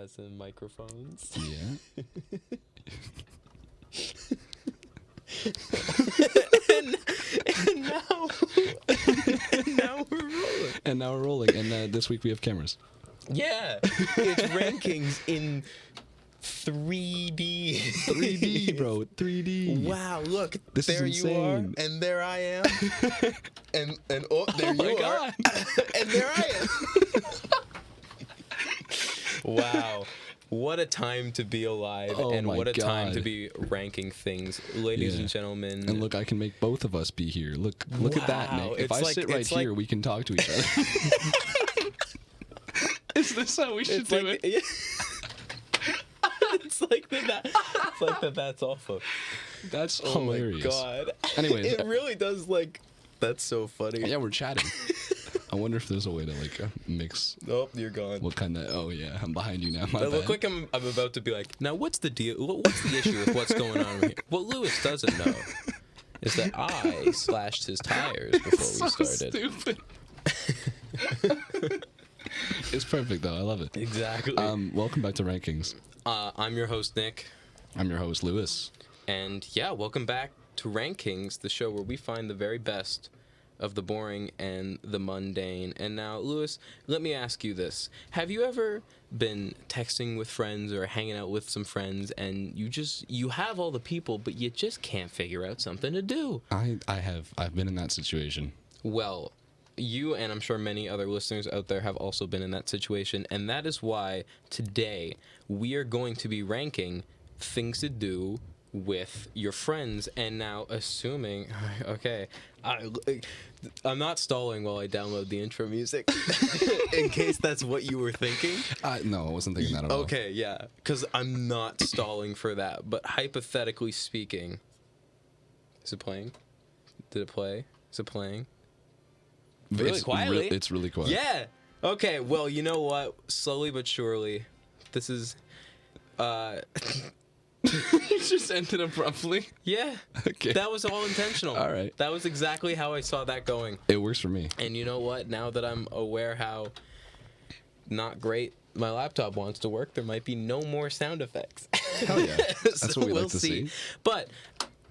as in microphones. Yeah. and now we're rolling. And now we're rolling. And this week we have cameras. Yeah, it's rankings in 3D. 3D, bro. 3D. Wow, look. This there is you are, insane. and there I am. and oh, there you are. God. And there I am. Wow. What a time to be alive, and what a time to be ranking things, ladies and gentlemen. And look, I can make both of us be here. Look at that, Nick. If I sit right here, we can talk to each other. Is this how we should do it? It's like that. It's like that. That's awful. That's Oh hilarious. my god. Anyways, it really does. Like, that's so funny. Yeah, we're chatting. I wonder if there's a way to mix. Nope, you're gone. What kind of? Oh yeah, I'm behind you now. My I bad. look like I'm about to be like, now what's the deal? What's the issue with what's going on here? What Lewis doesn't know is that I slashed his tires before we started. Stupid. It's perfect though. I love it. Exactly. Welcome back to Rankings. I'm your host, Nick. I'm your host, Lewis. And yeah, welcome back to Rankings, the show where we find the very best of the boring and the mundane. And now, Lewis, let me ask you this. Have you ever been texting with friends or hanging out with some friends and you have all the people, but you just can't figure out something to do? I've been in that situation. Well, you and I'm sure many other listeners out there have also been in that situation, and that is why today we are going to be ranking things to do with your friends. And now, assuming, okay, I'm not stalling while I download the intro music, in case that's what you were thinking. No, I wasn't thinking that at all. Okay, yeah, because I'm not stalling for that. But hypothetically speaking, is it playing? Did it play? Is it playing? Really quietly. It's really quiet. Yeah. Okay. Well, you know what? Slowly but surely, this is. It just ended abruptly. Yeah. Okay. That was all intentional. All right. That was exactly how I saw that going. It works for me. And you know what? Now that I'm aware how not great my laptop wants to work, there might be no more sound effects. Hell yeah. That's So what we we'll like to see. But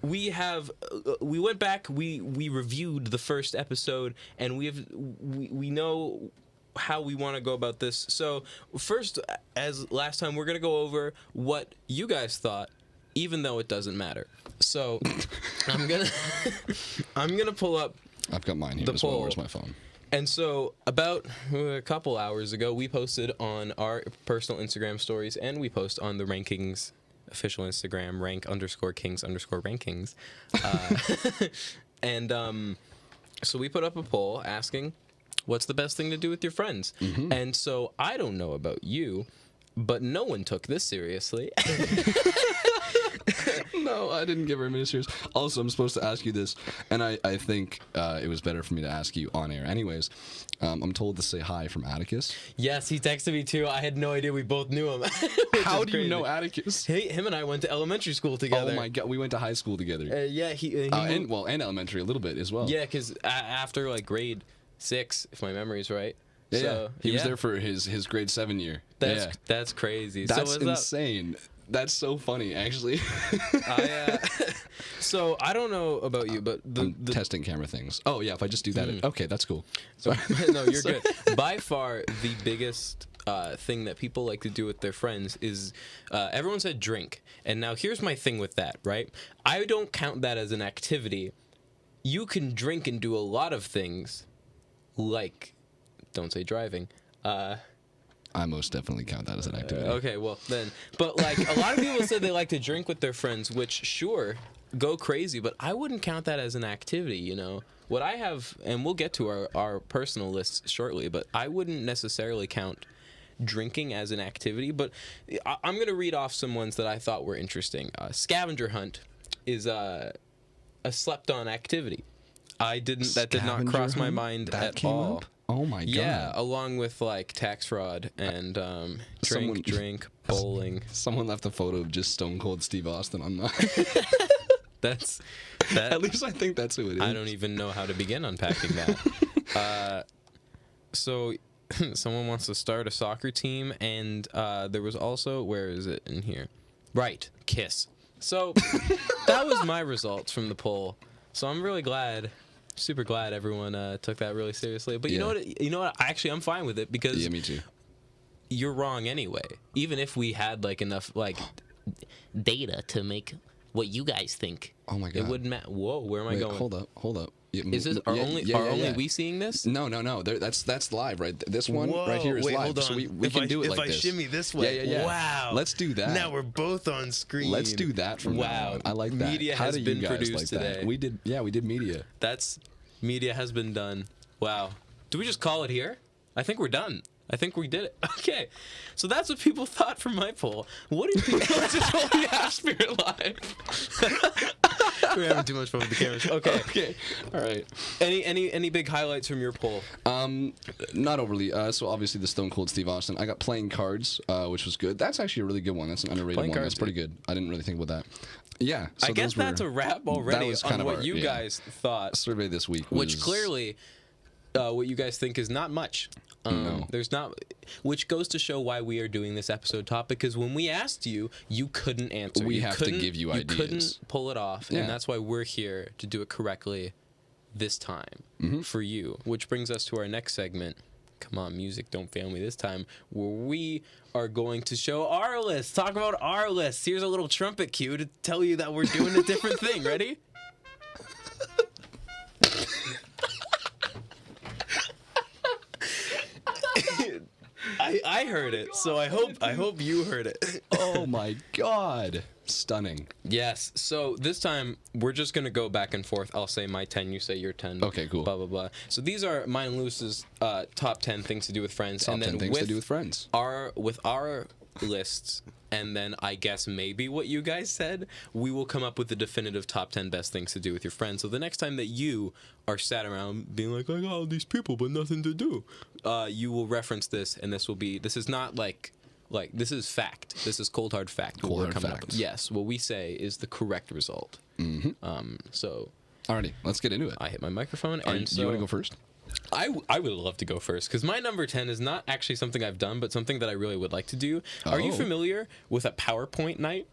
we went back, we reviewed the first episode, and we know how we want to go about this. So first, as last time, we're going to go over what you guys thought, even though it doesn't matter. So I'm going to pull up I've got mine here the as well. poll. Where's my phone? And so about a couple hours ago, we posted on our personal Instagram stories, and we post on the Rankings official Instagram, rank_kings_rankings. And so we put up a poll asking, what's the best thing to do with your friends? Mm-hmm. And so I don't know about you, but no one took this seriously. No, I didn't give her a minute serious. Also, I'm supposed to ask you this, and I think it was better for me to ask you on air. Anyways, I'm told to say hi from Atticus. Yes, he texted me too. I had no idea we both knew him. How do you know Atticus? Him and I went to elementary school together. Oh my god, we went to high school together. Yeah, he and elementary a little bit as well. Yeah, because after like grade 6, if my memory's right. Yeah, So, he was there for his grade 7 year. That's crazy. That's so insane. That's so funny, actually. So I don't know about you, but the testing camera things. Oh yeah, if I just do that, okay, that's cool. So, no, you're good. By far, the biggest thing that people like to do with their friends is everyone said drink. And now here's my thing with that, right? I don't count that as an activity. You can drink and do a lot of things, like, don't say driving. I most definitely count that as an activity. Okay, well then, but like a lot of people said they like to drink with their friends, which sure, go crazy, but I wouldn't count that as an activity, you know? What I have, and we'll get to our personal lists shortly, but I wouldn't necessarily count drinking as an activity, but I'm going to read off some ones that I thought were interesting. Scavenger hunt is a slept-on activity. That did not cross my mind at all. Up? Oh my god. Yeah, along with like tax fraud and drink, bowling. Someone left a photo of just Stone Cold Steve Austin on mine. That. At least I think that's who it is. I don't even know how to begin unpacking that. So someone wants to start a soccer team, and there was also, where is it in here? Right, Kiss. So that was my results from the poll. So I'm really glad, super glad everyone took that really seriously. But you know what? You know what? Actually, I'm fine with it because Yeah, me too. You're wrong anyway. Even if we had like enough like data to make what you guys think, Oh my God. it wouldn't matter. Whoa, where am I Wait, going? hold up. Yeah, Is this are only we seeing this? No. That's live, right? This one right here is wait, live. Hold on. So we can do it like this. If I shimmy this way, Yeah. wow. Let's do that. Now we're both on screen. Let's do that from now on. I like that. Media How has do you been guys produced like today. That? We did media. That's media has been done. Wow. Do we just call it here? I think we're done. I think we did it. Okay. So that's what people thought from my poll. What did people just only have Spirit Live? We're having too much fun with the cameras. Okay. All right. Any big highlights from your poll? Not overly. So obviously the Stone Cold Steve Austin. I got Playing Cards, which was good. That's actually a really good one. That's an underrated Playing one. Cards, That's pretty good. I didn't really think about that. Yeah. So I guess that's a wrap already on what you guys thought. Survey this week was, Which clearly, what you guys think is not much. No. There's not, which goes to show why we are doing this episode topic. Because when we asked you, you couldn't answer. We you have to give you ideas. You couldn't pull it off, Yeah. and that's why we're here to do it correctly this time for you. Which brings us to our next segment. Come on, music, don't fail me this time. Where we are going to show our list. Talk about our list. Here's a little trumpet cue to tell you that we're doing a different thing. Ready? I heard it, so I hope you heard it. Oh my God. Stunning. Yes. So this time we're just gonna go back and forth. I'll say my 10, you say your 10. Okay, cool. Blah blah blah. So these are mine and Lewis's top 10 things to do with friends, Top and 10 then things to do with friends. With our lists, and then I guess maybe what you guys said, we will come up with the definitive top 10 best things to do with your friends. So the next time that you are sat around being like, I got all these people but nothing to do, you will reference this, and this is not like this is fact. This is cold hard fact. Cold hard coming fact. Up. Yes, what we say is the correct result. So Alrighty, let's get into it. I hit my microphone, Do and you want to go first? I would love to go first because my number 10 is not actually something I've done, but something that I really would like to do. Are you Oh. familiar with a PowerPoint night?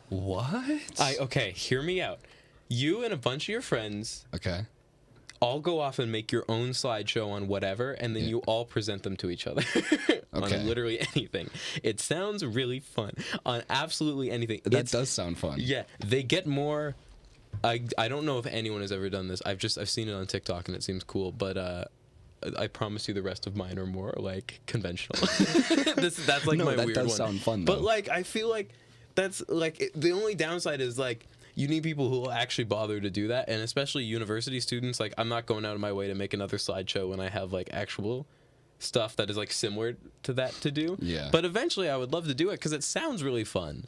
What? Okay, hear me out. You and a bunch of your friends Okay. all go off and make your own slideshow on whatever, and then you all present them to each other Okay. on literally anything. It sounds really fun on absolutely anything. That does sound fun. Yeah, they get more. I don't know if anyone has ever done this. I've seen it on TikTok and it seems cool, but I promise you the rest of mine are more like conventional. That's like No, my that weird does one. sound fun, But though. like I feel like that's like the only downside is like you need people who will actually bother to do that, and especially university students. Like I'm not going out of my way to make another slideshow when I have like actual stuff that is like similar to that to do. Yeah. But eventually I would love to do it because it sounds really fun.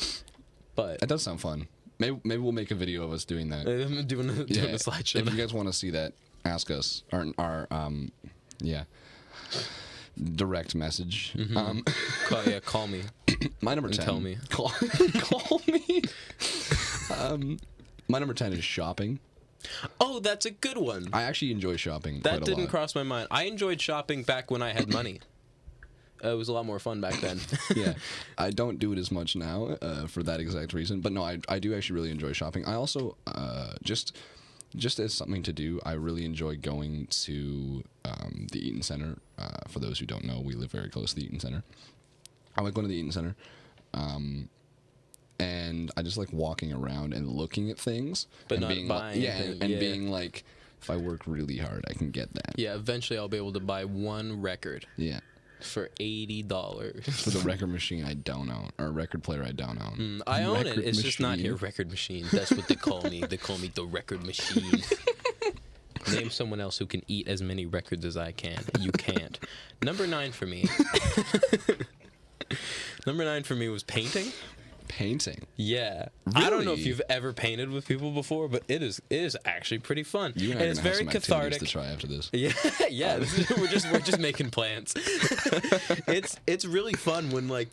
But It does sound fun. Maybe we'll make a video of us doing that. I'm doing a slideshow. If you guys want to see that, ask us. Our direct message. Call me. My number 10. tell me. Call me. My number 10 is shopping. Oh, that's a good one. I actually enjoy shopping quite That a didn't lot. cross my mind. I enjoyed shopping back when I had money. It was a lot more fun back then. Yeah, I don't do it as much now for that exact reason. But no, I do actually really enjoy shopping. I also just as something to do, I really enjoy going to the Eaton Center. For those who don't know, we live very close to the Eaton Center. I like going to the Eaton Center, and I just like walking around and looking at things, But and not being buying like, anything, and yeah. being like, if I work really hard, I can get that. Yeah, eventually I'll be able to buy one record Yeah. for $80. For the record machine I don't own, or record player I don't own. I own it. Record It's just not machine. here. Record machine. That's what they call me. They call me the record machine. Name someone else who can eat as many records as I can. You can't. Number 9 for me. Number 9 for me was painting. Painting. Yeah. I don't know if Really? you've ever painted with people before, but it is actually pretty fun. You and I are it's gonna have very some activities cathartic. to try after this. Yeah, yeah. We're just making plans. It's really fun when like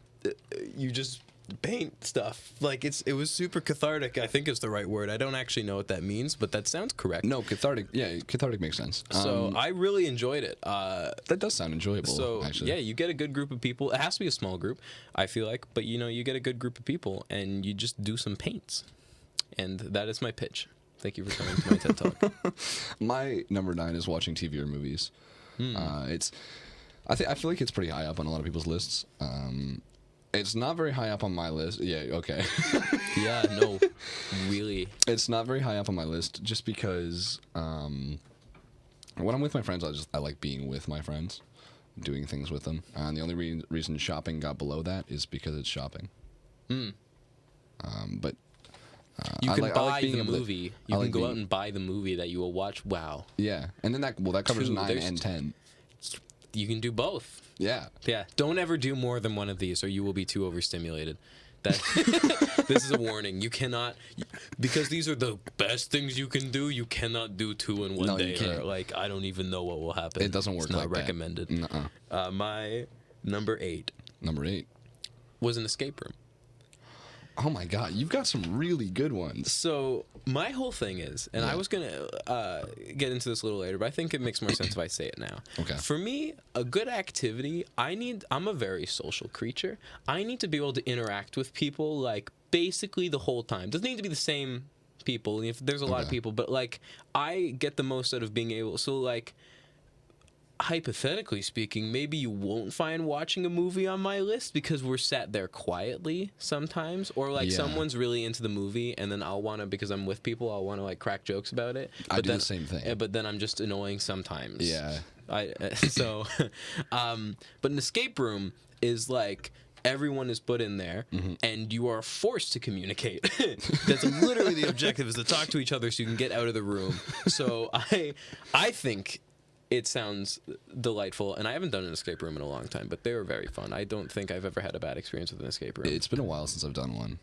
you just paint stuff. Like it was super cathartic, I think is the right word. I don't actually know what that means, but that sounds correct. No, cathartic. Yeah, cathartic makes sense. So I really enjoyed it. That does sound enjoyable. So actually. yeah, you get a good group of people. It has to be a small group, I feel like, but you get a good group of people, and you just do some paints, and that is my pitch. Thank you for coming to my TED Talk. My number 9 is watching TV or movies. I feel like it's pretty high up on a lot of people's lists. It's not very high up on my list. Yeah, okay. Yeah, no, really. It's not very high up on my list just because when I'm with my friends, I like being with my friends, doing things with them. And the only reason shopping got below that is because it's shopping. But you can buy being the able to- movie. I You like can go being- out and buy the movie that you will watch. Wow. Yeah, and then that covers 9 there's- and 10. You can do both. Yeah. Yeah. Don't ever do more than one of these, or you will be too overstimulated. That this is a warning. You cannot, because these are the best things you can do. You cannot do 2 in one No, you day. can't. Or like I don't even know what will happen. It doesn't work It's not like that. recommended. Nuh-uh. My number 8 Number 8. was an escape room. Oh my God, you've got some really good ones. So my whole thing is, and I was gonna get into this a little later, but I think it makes more sense if I say it now. Okay. For me, a good activity, I'm a very social creature. I need to be able to interact with people like basically the whole time. Doesn't need to be the same people. If there's a lot of Okay. people, but like I get the most out of being able. So like, hypothetically speaking, maybe you won't find watching a movie on my list because we're sat there quietly sometimes, or like Yeah. someone's really into the movie and then I'll want to, because I'm with people, I'll want to like crack jokes about it. I But do then, the same thing. But then I'm just annoying sometimes. Yeah. But an escape room is like everyone is put in there and you are forced to communicate. That's literally the objective, is to talk to each other so you can get out of the room. So I think it sounds delightful, and I haven't done an escape room in a long time, but they were very fun. I don't think I've ever had a bad experience with an escape room. It's been a while since I've done one.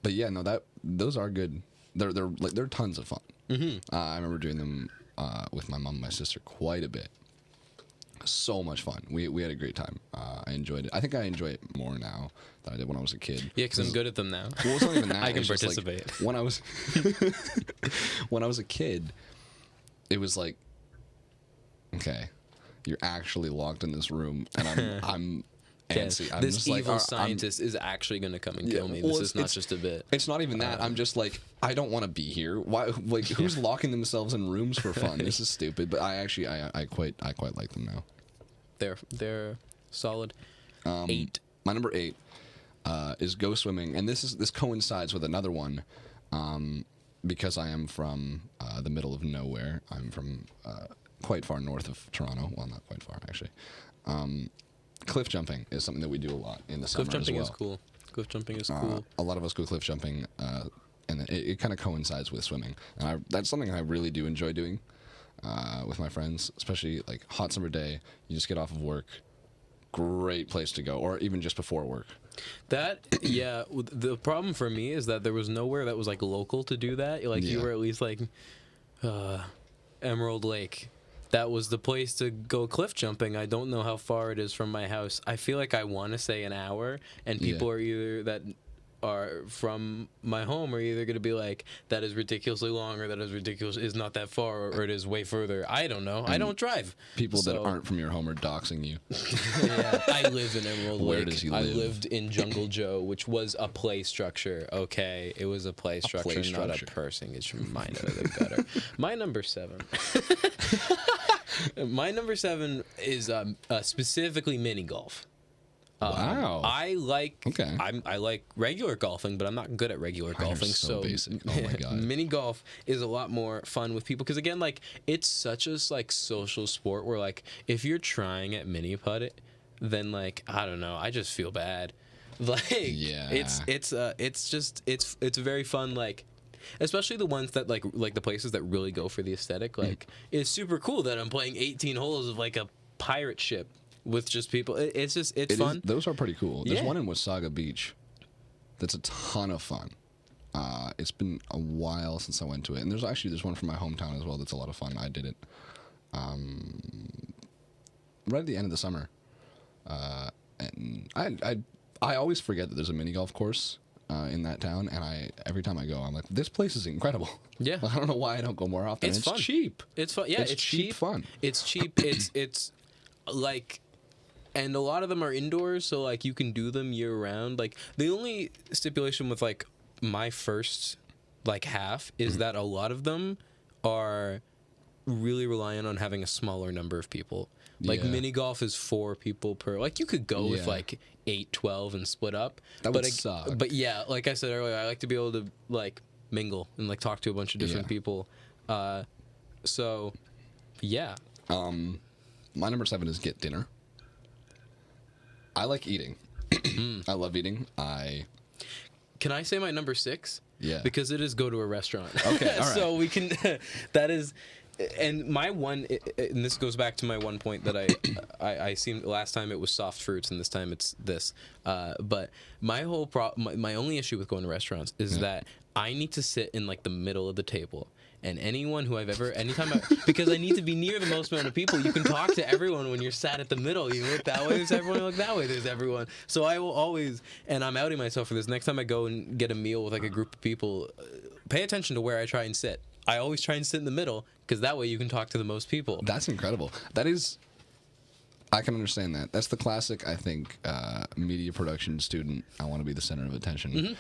But yeah, no, those are good. They're tons of fun. I remember doing them with my mom and my sister quite a bit. So much fun. We had a great time. I enjoyed it. I think I enjoy it more now than I did when I was a kid. Yeah, because I'm good at them now. Well, it's not even that. I can It's just, like, participate. when I was a kid, it was like, okay, you're actually locked in this room, and I'm Yeah, antsy. I'm this just evil like, scientist is actually going to come and Yeah, kill me. well, This is not it's- just a bit. It's not even that. I'm just like, I don't want to be here. Why? Like, who's locking themselves in rooms for fun? This is stupid. But I quite like them now. They're solid. 8. My number 8 is go swimming, and this coincides with another one, because I am from the middle of nowhere. I'm from quite far north of Toronto. Well, not quite far actually. Cliff jumping is something that we do a lot in the summer Cliff jumping as well. is cool. Cliff jumping is cool. A lot of us go cliff jumping, and it kind of coincides with swimming. And that's something I really do enjoy doing with my friends, especially like hot summer day. You just get off of work, great place to go, or even just before work. Yeah, the problem for me is that there was nowhere that was like local to do that. Like you Yeah. were at least like Emerald Lake. That was the place to go cliff jumping. I don't know how far it is from my house. I feel like I want to say an hour, and people are either that are from my home are either going to be like, that is ridiculously long, or that is not that far, or it is way further. I don't know. I don't drive. People that So- aren't from your home are doxing you. Yeah, I lived in Emerald Lake. Where does he I live? lived in Jungle Joe, which was a play structure. Okay, it was a play structure, play not structure. a person. Get your mind out of the gutter. My number 7. My number 7 is specifically mini golf. Wow. I like Okay. I like regular golfing, but I'm not good at regular Mine are golfing. so basic. Oh my God. Mini golf is a lot more fun with people because again, like it's such a like social sport where like if you're trying at mini putt it, then like I don't know, I just feel bad. Like Yeah. it's very fun, like especially the ones that like the places that really go for the aesthetic. Like it's super cool that I'm playing 18 holes of like a pirate ship with just people. It's fun. Those are pretty cool. There's Yeah. one in Wasaga Beach that's a ton of fun. It's been a while since I went to it, and there's one from my hometown as well that's a lot of fun. I did it right at the end of the summer, and I I always forget that there's a mini golf course in that town, and every time I go, I'm like, this place is incredible. Yeah. I don't know why I don't go more often. It's fun. Cheap. It's fun. Yeah, It's cheap fun. It's cheap. It's like, and a lot of them are indoors, so like you can do them year round. Like the only stipulation with like my first like half is that a lot of them are really reliant on having a smaller number of people. Like Yeah. mini golf is 4 people per. Like you could go with Yeah. like 8, 12 and split up. That but would suck. But yeah, like I said earlier, I like to be able to like mingle and like talk to a bunch of different Yeah. people. So yeah. My number 7 is get dinner. I like eating. I love eating. Can I say my number 6? Yeah. Because it is go to a restaurant. Okay, all right. So we can. That is, and my one, and this goes back to my one point that I seemed last time it was soft fruits and this time it's this. But my whole my only issue with going to restaurants is that I need to sit in like the middle of the table. And anyone who because I need to be near the most amount of people, you can talk to everyone when you're sat at the middle. You look that way, there's everyone. You look that way, there's everyone. So I will always, and I'm outing myself for this. Next time I go and get a meal with like a group of people, pay attention to where I try and sit. I always try and sit in the middle because that way you can talk to the most people. That's incredible. That is, I can understand that. That's the classic, I think, media production student. I want to be the center of attention thing.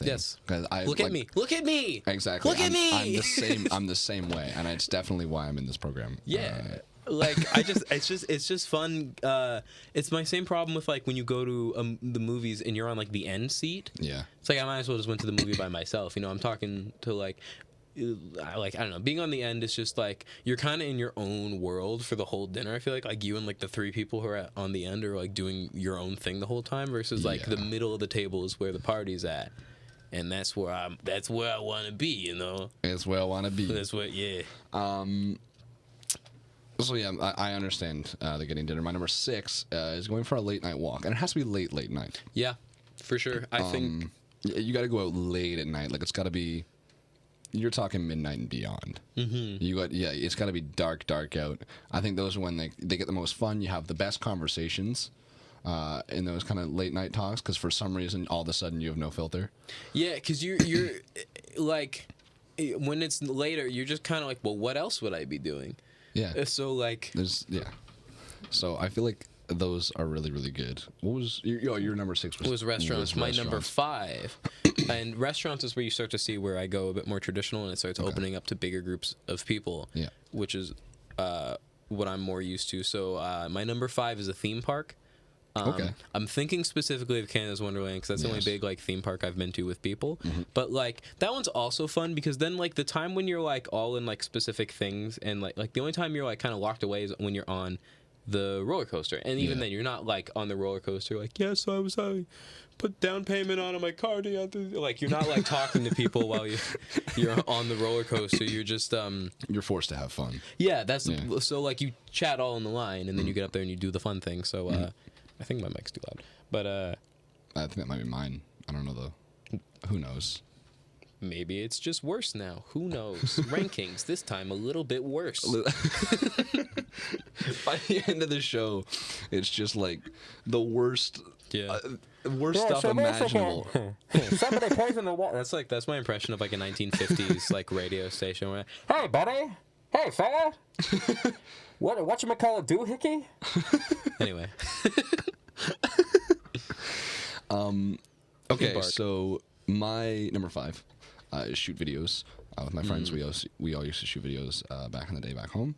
Yes. 'Cause Look at me. Look at me. Exactly. Look at me. I'm the same. I'm the same way, and it's definitely why I'm in this program. Yeah. Like it's just fun. It's my same problem with like when you go to the movies and you're on like the end seat. Yeah. It's like I might as well just went to the movie by myself. You know, I'm talking to like I don't know. Being on the end is just like you're kind of in your own world for the whole dinner. I feel like you and like the 3 people who are on the end are like doing your own thing the whole time versus like the middle of the table is where the party's at, and that's where I want to be. You know, It's where I want to be. that's what. Yeah. So yeah, I understand the getting dinner. My number 6 is going for a late night walk, and it has to be late night. Yeah, for sure. I think. You got to go out late at night. Like it's got to be. You're talking midnight and beyond. Mm-hmm. It's got to be dark out. I think those are when they get the most fun. You have the best conversations in those kind of late night talks because for some reason all of a sudden you have no filter. Yeah, because you're like when it's later, you're just kind of like, well, what else would I be doing? Yeah. So like, So I feel like those are really, really good. What was your number 6? Was restaurants. My number 5, and restaurants is where you start to see where I go a bit more traditional, and it starts opening up to bigger groups of people. Yeah. Which is what I'm more used to. So my number 5 is a theme park. Okay. I'm thinking specifically of Canada's Wonderland because that's the only big like theme park I've been to with people. But like that one's also fun because then like the time when you're like all in like specific things and like the only time you're like kind of locked away is when you're on the roller coaster, and even then you're not like on the roller coaster like so I put down payment on my car like you're not like talking to people while you're on the roller coaster. You're just You're forced to have fun. that's so like you chat all in the line and then you get up there and you do the fun thing. So I think my mic's too loud, but I think that might be mine. I don't know though. Who knows? Maybe it's just worse now. Who knows? Rankings this time a little bit worse. By the end of the show, it's just like the worst, worst stuff imaginable. Somebody poisoned the water. That's my impression of like a 1950s like radio station. Where, hey, buddy. Hey, fella. Whatchamacallit doohickey? Anyway. Okay, so my number 5 is shoot videos with my friends. We all used to shoot videos back in the day back home.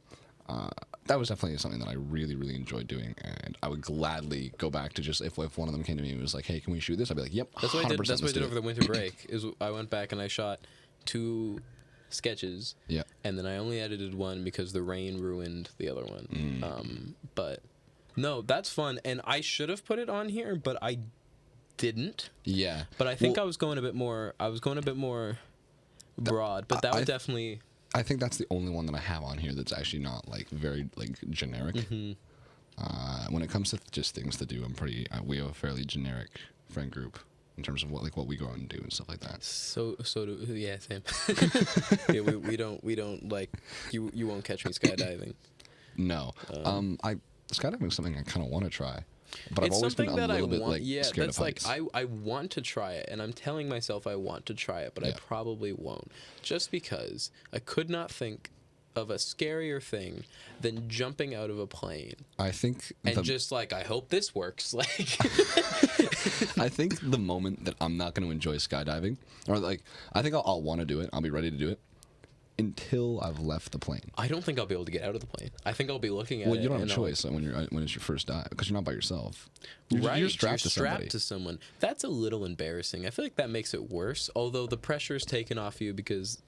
That was definitely something that I really, really enjoyed doing, and I would gladly go back to just if one of them came to me and was like, "Hey, can we shoot this?" I'd be like, "Yep." That's what I did. That's what I did over the winter break. I went back and I shot 2 sketches. Yeah. And then I only edited one because the rain ruined the other one. But no, that's fun, and I should have put it on here, but I didn't. Yeah. But I think I was going a bit more broad, but that would definitely. I think that's the only one that I have on here that's actually not like very like generic. When it comes to just things to do, I'm pretty. We have a fairly generic friend group in terms of what we go out and do and stuff like that. So do same. Yeah, we don't like you won't catch me skydiving. No. Skydiving is something I kind of want to try. but I've It's always been something a that I little bit want. like Yeah, scared that's of like heights. I want to try it, and I'm telling myself I want to try it, but I Yeah. probably won't, just because I could not think of a scarier thing than jumping out of a plane I think and just like, I hope this works. Like, I think the moment that I'm not going to enjoy skydiving, or like, I think I'll want to do it. I'll be ready to do it until I've left the plane. I don't think I'll be able to get out of the plane. I think I'll be looking at it. Well, you don't have and a choice when it's your first dive because you're not by yourself. Right, You're strapped to somebody. to someone. That's a little embarrassing. I feel like that makes it worse. Although the pressure is taken off you because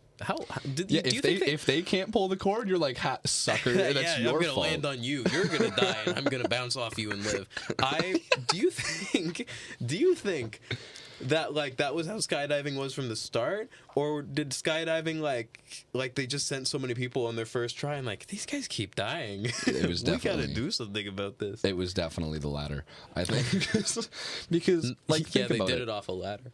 do Yeah, you think if they can't pull the cord, you're like, sucker, that's yeah, your I'm gonna fault. land on you. You're gonna die, and I'm gonna bounce off you and live. Do you think that like that was how skydiving was from the start, or did skydiving like they just sent so many people on their first try and like these guys keep dying? It was we gotta definitely- do something about this. It was definitely the latter, I think, because like yeah, think they about did it. it off a ladder.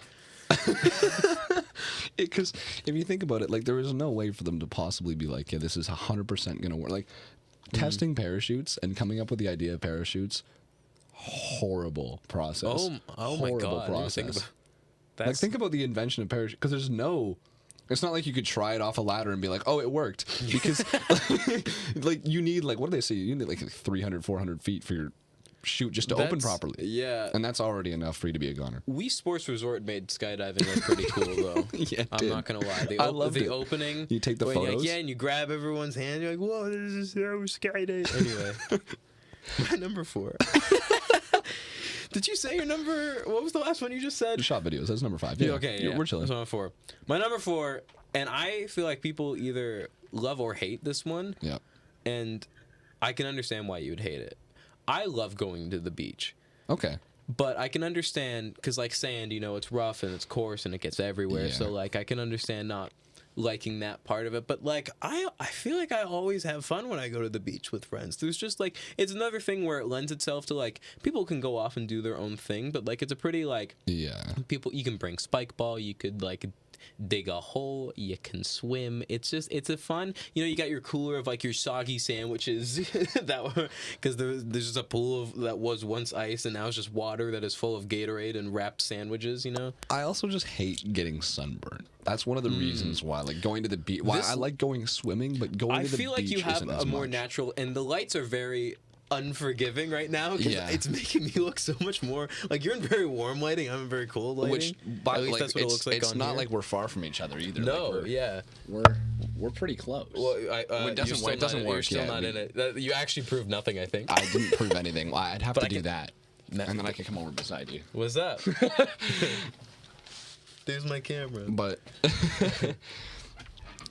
Because if you think about it, like there was no way for them to possibly be like, yeah, this is 100% gonna work. Like testing parachutes and coming up with the idea of parachutes, horrible process. Oh my Horrible god! I didn't process. think about Like that's, think about the invention of parachute, because there's no. It's not like you could try it off a ladder and be like, oh, it worked. Because like you need like, what do they say? You need like 300, 400 feet for your chute just to open That's- properly. Yeah. And that's already enough for you to be a goner. Wii Sports Resort made skydiving look pretty cool, though. Yeah, it I'm did. not gonna lie. I loved the it. opening. You take the when you're photos? Like, yeah, and you grab everyone's hand. You're like, whoa, this is so skydiving. Anyway, my number 4. Did you say your number? What was the last one you just said? Shot videos. That's number 5. Yeah. Okay, yeah. We're chilling. That's number 4. My number 4, and I feel like people either love or hate this one, Yeah. and I can understand why you would hate it. I love going to the beach. Okay. But I can understand, because like sand, you know, it's rough and it's coarse and it gets everywhere. Yeah. So like I can understand not liking that part of it. But like I feel like I always have fun when I go to the beach with friends. There's just like, it's another thing where it lends itself to like, people can go off and do their own thing. But like it's a pretty like, Yeah. people, you can bring spike ball, you could like dig a hole, you can swim. It's a fun, you know, you got your cooler of like your soggy sandwiches that because there's just a pool of that was once ice and now it's just water that is full of Gatorade and wrapped sandwiches, you know. I also just hate getting sunburned. That's one of the reasons why, like going to the beach. Why I like going swimming, but going I to the feel beach like you have isn't as a more much. natural, and the lights are very unforgiving right now because Yeah. it's making me look so much more like you're in very warm lighting, I'm in very cold lighting. Which, by At least like, that's what it looks like it's on not here. like we're far from each other either. No, Like, yeah. we're pretty close. Well, it doesn't work. It doesn't You're work. still Yeah, not in it. You actually proved nothing, I think. I didn't prove anything. I'd have But to I do can- that, and then I can come over beside you. What's up? There's my camera. But,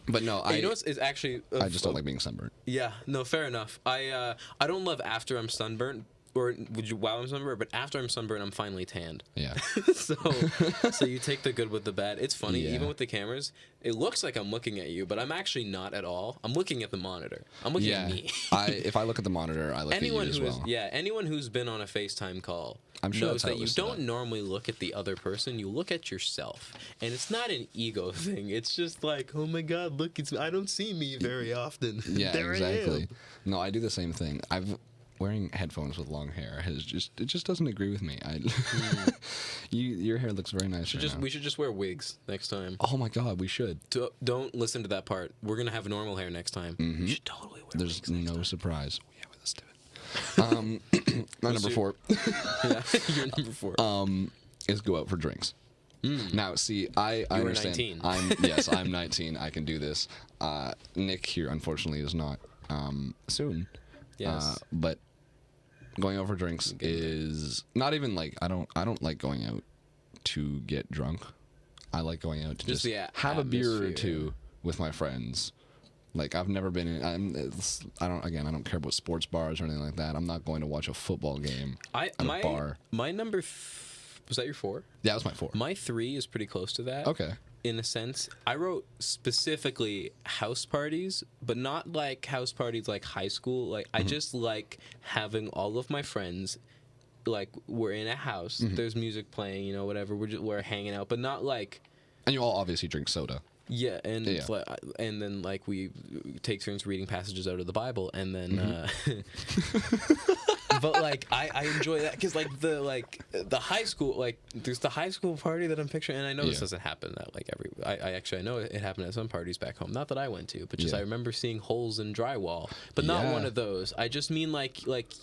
but no, Hey, you know what's is actually I just don't like being sunburned. Yeah, no, fair enough. I don't love after I'm sunburnt or while I'm sunburnt, but after I'm sunburnt, I'm finally tanned. Yeah. so you take the good with the bad. It's funny, Yeah. even with the cameras, it looks like I'm looking at you, but I'm actually not at all. I'm looking at the monitor. I'm looking Yeah. at me. If I look at the monitor, I look anyone at you who as well. anyone who's been on a FaceTime call I'm sure knows that's how that it you was set don't up. normally look at the other person. You look at yourself, and it's not an ego thing. It's just like, oh my god, look! I don't see me very often. Yeah, There I am. exactly. No, I do the same thing. Wearing headphones with long hair it just doesn't agree with me. Your hair looks very nice. Right now. We should just wear wigs next time. Oh my god, we should. Don't listen to that part. We're gonna have normal hair next time. You should totally wear There's wigs next no time. surprise. Yeah, well, let's do it. My number 4 Yeah, you're number 4. is go out for drinks. Now, see, I were understand. 19. I'm 19. I can do this. Nick here, unfortunately, is not. Soon. Yes. But going out for drinks is not even like I don't like going out to get drunk. I like going out to Just just the have a beer or atmosphere. two with my friends. Like I've never been in. I don't care about sports bars or anything like that. I'm not going to watch a football game at a bar. My number was that your 4? Yeah, that was my 4. My 3 is pretty close to that. Okay. In a sense, I wrote specifically house parties, but not like house parties like high school. Like I just like having all of my friends, like we're in a house. There's music playing, you know, whatever. We're hanging out, but not like And you all obviously drink soda. yeah. And Yeah. and then like we take turns reading passages out of the Bible, and then but like I enjoy that because like the high school, like there's the high school party that I'm picturing, and I know this doesn't happen at like every. I actually I know it happened at some parties back home, not that I went to, but just I remember seeing holes in drywall, but not one of those. I just mean like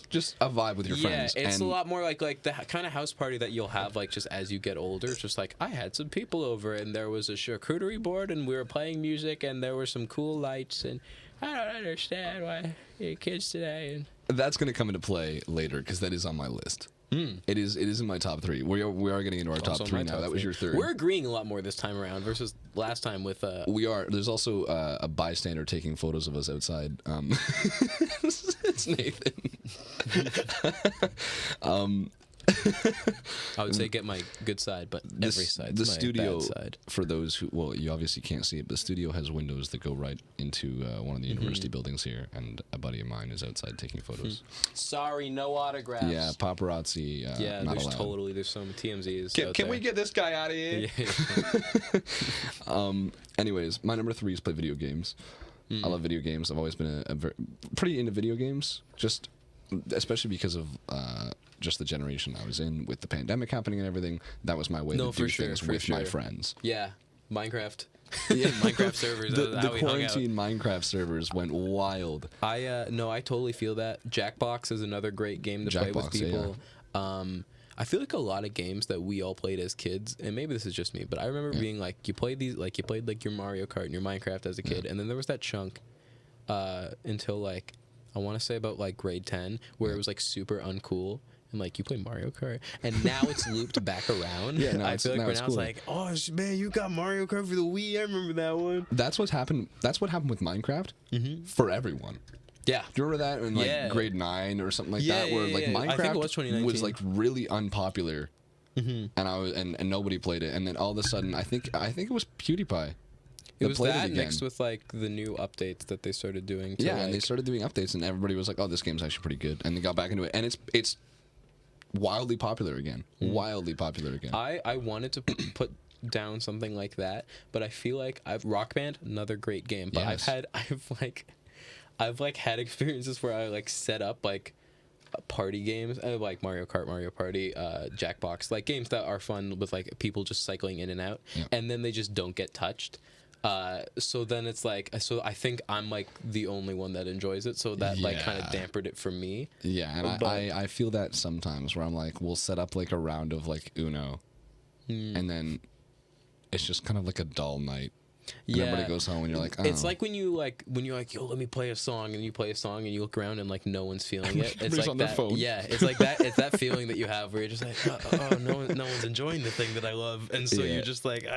just a vibe with your friends. Yeah, it's a lot more like the kind of house party that you'll have like just as you get older. It's just like I had some people over and there was a charcuterie board and we were playing music and there were some cool lights and I don't understand why your kids today. And that's going to come into play later because that is on my list. It is in my top 3. We are getting into our top 3 now. That was your third. We're agreeing a lot more this time around versus last time with we are. There's also a bystander taking photos of us outside. It's Nathan. I would say get my good side, but every side's the my studio, bad side. for those who, well, you obviously can't see it, but the studio has windows that go right into one of the university buildings here, and a buddy of mine is outside taking photos. Sorry, no autographs. Yeah, paparazzi. Yeah, not there's allowed. there's some TMZs. Can we get this guy out of here? Yeah. Anyways, my number 3 is play video games. I love video games. I've always been pretty into video games, just especially because of just the generation I was in with the pandemic happening and everything. That was my way to do things with my friends. Yeah, Minecraft. Yeah, Minecraft servers. The quarantine Minecraft servers went wild. I totally feel that. Jackbox is another great game to play with people. Yeah. I feel like a lot of games that we all played as kids, and maybe this is just me, but I remember being like, you played your Mario Kart and your Minecraft as a kid, and then there was that chunk until like I want to say about like grade 10 where it was like super uncool. And like you play Mario Kart, and now it's looped back around. Yeah, I feel like right now cool. it's like, oh man, you got Mario Kart for the Wii. I remember that one. That's what's happened. That's what happened with Minecraft for everyone. Yeah. Do you remember that in like grade 9 or something like that, where like Minecraft I think it was 2019. was like really unpopular, and I was and nobody played it, and then all of a sudden I think it was PewDiePie. It was that mixed with like the new updates that they started doing. To, and they started doing updates, and everybody was like, "Oh, this game's actually pretty good," and they got back into it, and it's wildly popular again. Wildly popular again. I wanted to put down something like that, but I feel like Rock Band, another great game, but Yes. I've had experiences where I like set up like party games, like Mario Kart, Mario Party, Jackbox, like games that are fun with like people just cycling in and out, and then they just don't get touched. So then it's like, so I think I'm like the only one that enjoys it, so that like kind of dampened it for me. Yeah, and I feel that sometimes where I'm like, we'll set up like a round of like Uno, and then it's just kind of like a dull night. And everybody goes home and you're like, oh. It's like when you're like, yo, let me play a song, and you play a song and you look around and like no one's feeling it. It's like on their that. phone. Yeah, it's like that. It's that feeling that you have where you're just like, oh, no one's enjoying the thing that I love, and so you're just like,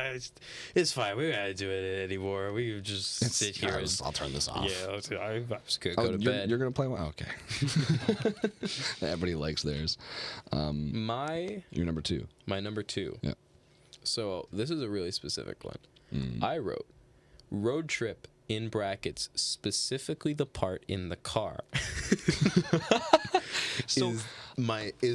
it's fine. We gotta do it anymore. We just sit here. I'll turn this off. Yeah, I just could go to bed. You're gonna play one? Okay. Everybody likes theirs. Your number 2. My number 2. Yeah. So this is a really specific one. I wrote road trip in brackets, specifically the part in the car. So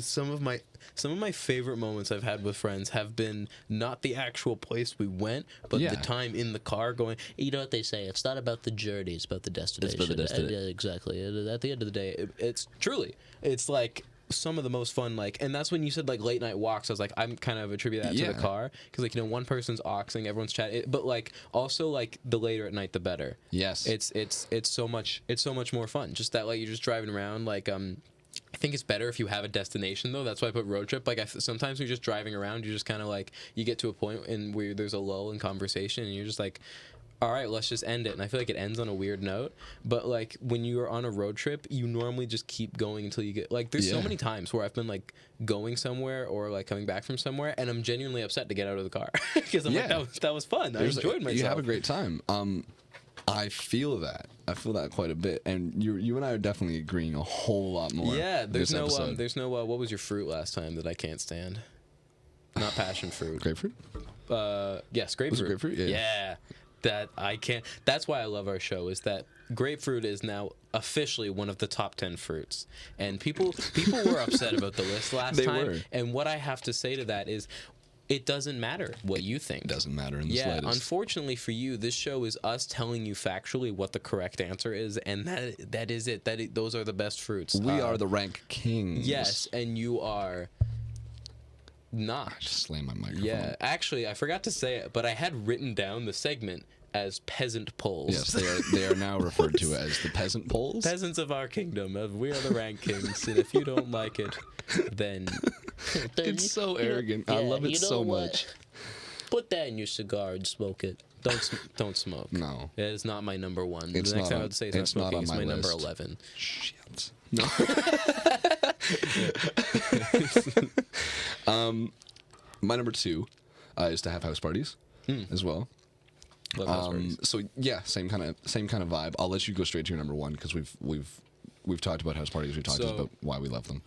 some of my favorite moments I've had with friends have been not the actual place we went, but the time in the car going, you know what they say, it's not about the journey, it's about the destination. It's about the destination. Yeah, exactly. At the end of the day, it's like some of the most fun, like, and that's when you said like late night walks. I was like, I'm kind of attribute that to the car, because like, you know, one person's oxing, everyone's chatting, but like also like the later at night the better. Yes, it's so much more fun. Just that, like, you're just driving around, like I think it's better if you have a destination, though. That's why I put road trip. Like, sometimes when you're just driving around, you're just kind of like, you get to a point where there's a lull in conversation, and you're just like, all right, let's just end it. And I feel like it ends on a weird note. But like when you are on a road trip, you normally just keep going until you get, like, there's so many times where I've been like going somewhere or like coming back from somewhere, and I'm genuinely upset to get out of the car because I'm like, that was fun. I enjoyed myself. You have a great time. I feel that quite a bit, and you and I are definitely agreeing a whole lot more. Yeah, there's no what was your fruit last time that I can't stand? Not passion fruit. Grapefruit? Yes, grapefruit. Was it grapefruit? Yeah. That I can't. That's why I love our show, is that grapefruit is now officially one of the top 10 fruits, and people were upset about the list last time. Were. And what I have to say to that is, it doesn't matter what you think. It doesn't matter in the Yeah, slightest. unfortunately for you, this show is us telling you factually what the correct answer is, and that is it. Those are the best fruits. We are the rank kings. Yes, and you are not. I just slammed my microphone. Yeah, actually, I forgot to say it, but I had written down the segment as peasant polls. Yes, they are now referred to as the peasant polls. Peasants of our kingdom. We are the rank kings, and if you don't like it, then It's so arrogant. I love it so much. Put that in your cigar and smoke it. Don't smoke. No. It is not my number one. It's the next not time on- I would say it's not not smoking on is my my number list. 11. Shit. No. My number 2 is to have house parties as well. Love house parties. So yeah, same kind of vibe. I'll let you go straight to your number 1 because we've talked about house parties. We've talked So- about why we love them.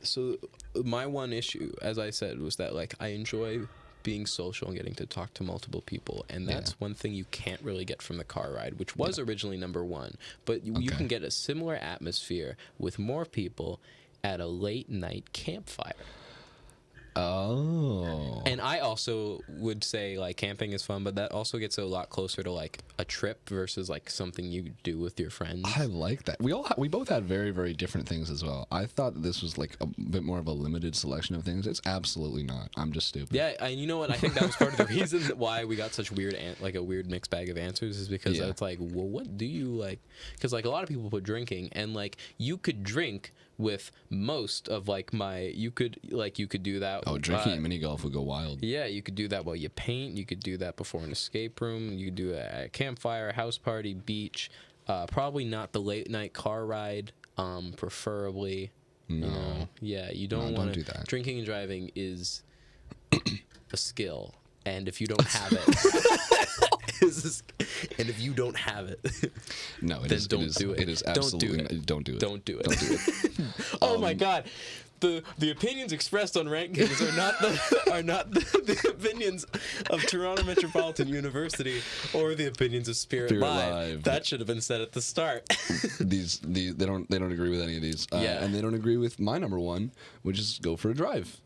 So my one issue, as I said, was that like I enjoy being social and getting to talk to multiple people, and that's Yeah. one thing you can't really get from the car ride, which was originally number 1. But you Okay. can get a similar atmosphere with more people at a late night campfire. Oh. And I also would say like camping is fun, but that also gets a lot closer to like a trip versus like something you do with your friends. I like that. We both had very, very different things as well. I thought that this was like a bit more of a limited selection of things. It's absolutely not. I'm just stupid. Yeah, and you know what? I think that was part of the reason why we got such weird, like a weird mixed bag of answers, is because Yeah. it's like, well, what do you like? Because like a lot of people put drinking, and like you could drink with most of like you could do that. Oh, drinking at mini golf would go wild. Yeah, you could do that while you paint. You could do that before an escape room. You could do it at a campfire, house party, beach. Probably not the late night car ride. Preferably. No. Yeah, you No, don't don't want do to. that. Drinking and driving is a skill, and if you don't have it, and if you don't have it, No, it then is. don't it is, do it. It is Don't do absolutely. it. Don't do it. don't do it. Don't do it. Oh my God. The opinions expressed on rankings are not the opinions of Toronto Metropolitan University or the opinions of Spirit Spirit Live. Live. That should have been said at the start. These they don't agree with any of these. Yeah. And they don't agree with my number 1, which is go for a drive.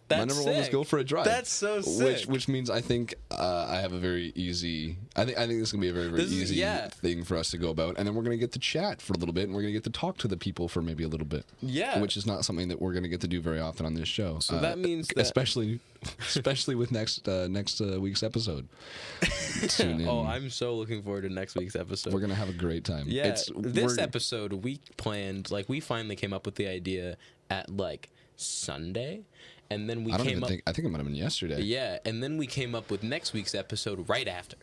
That's My number 1 was sick. go for a drive. That's so sick. Which means I think I have a very easy. I think this is gonna be a very, very This is- easy yeah. thing for us to go about, and then we're gonna get to chat for a little bit, and we're gonna get to talk to the people for maybe a little bit. Yeah. Which is not something that we're gonna get to do very often on this show. So that means that- especially with next week's episode. Tune in. Oh, I'm so looking forward to next week's episode. We're gonna have a great time. Yeah, this we're- episode we planned, like we finally came up with the idea at like Sunday, and then we I don't came even up. think. I think it might have been yesterday. Yeah, and then we came up with next week's episode right after.